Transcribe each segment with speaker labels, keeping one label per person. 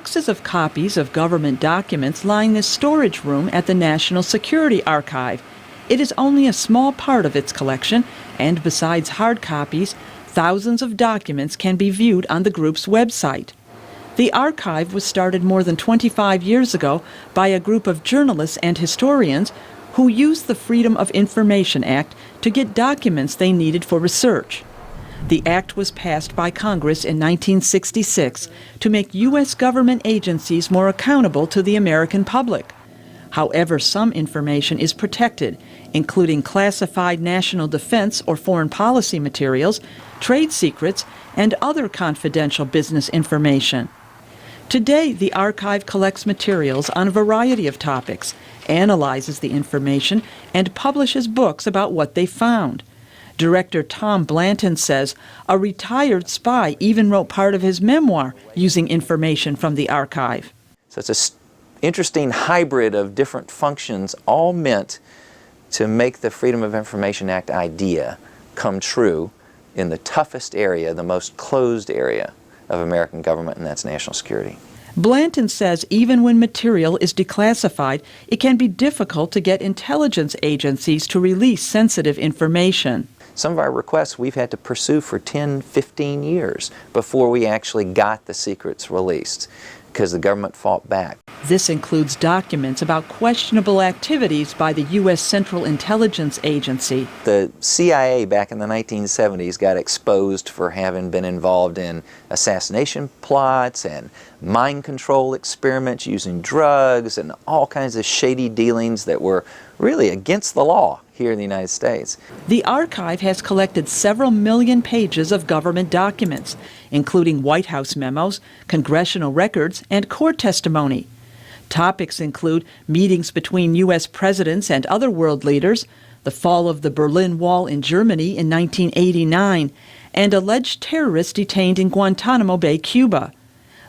Speaker 1: Boxes of copies of government documents line this storage room at the National Security Archive. It is only a small part of its collection, and besides hard copies, thousands of documents can be viewed on the group's website. The archive was started more than 25 years ago by a group of journalists and historians who used the Freedom of Information Act to get documents they needed for research. The act was passed by Congress in 1966 to make U.S. government agencies more accountable to the American public. However, some information is protected, including classified national defense or foreign policy materials, trade secrets, and other confidential business information. Today, the archive collects materials on a variety of topics, analyzes the information, and publishes books about what they found. Director Tom Blanton says a retired spy even wrote part of his memoir using information from the archive.
Speaker 2: So it's an interesting hybrid of different functions, all meant to make the Freedom of Information Act idea come true in the toughest area, the most closed area of American government, and that's national security.
Speaker 1: Blanton says even when material is declassified, it can be difficult to get intelligence agencies to release sensitive information.
Speaker 2: Some of our requests we've had to pursue for 10, 15 years before we actually got the secrets released, because the government fought back.
Speaker 1: This includes documents about questionable activities by the U.S. Central Intelligence Agency.
Speaker 2: The CIA back in the 1970s got exposed for having been involved in assassination plots and mind control experiments using drugs and all kinds of shady dealings that were really against the law here in the United States.
Speaker 1: The archive has collected several million pages of government documents, including White House memos, congressional records, and court testimony. Topics include meetings between U.S. presidents and other world leaders, the fall of the Berlin Wall in Germany in 1989, and alleged terrorists detained in Guantanamo Bay, Cuba.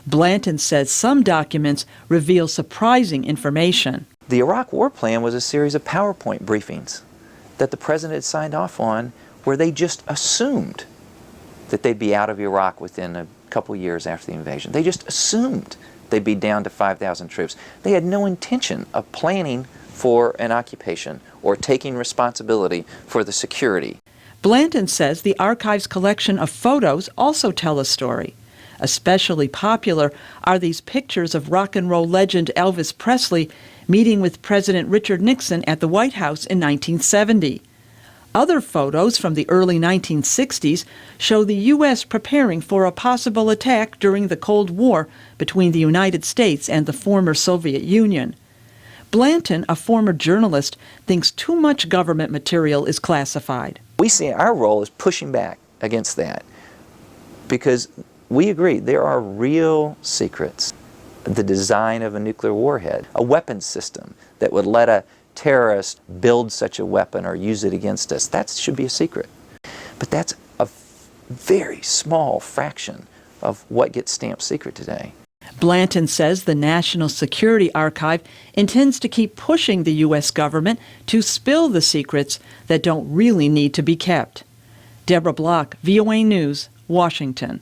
Speaker 1: Blanton says some documents reveal surprising information.
Speaker 2: The Iraq War Plan was a series of PowerPoint briefings that the president had signed off on, where they just assumed that they'd be out of Iraq within a couple years after the invasion. They just assumed they'd be down to 5,000 troops. They had no intention of planning for an occupation or taking responsibility for the security.
Speaker 1: Blanton says the archive's collection of photos also tell a story. Especially popular are these pictures of rock and roll legend Elvis Presley meeting with President Richard Nixon at the White House in 1970. Other photos from the early 1960s show the U.S. preparing for a possible attack during the Cold War between the United States and the former Soviet Union. Blanton, a former journalist, thinks too much government material is classified.
Speaker 2: We see our role as pushing back against that, because we agree there are real secrets. The design of a nuclear warhead, a weapons system that would let a terrorist build such a weapon or use it against us, that should be a secret. But that's a very small fraction of what gets stamped secret today.
Speaker 1: Blanton says the National Security Archive intends to keep pushing the U.S. government to spill the secrets that don't really need to be kept. Deborah Block, VOA News, Washington.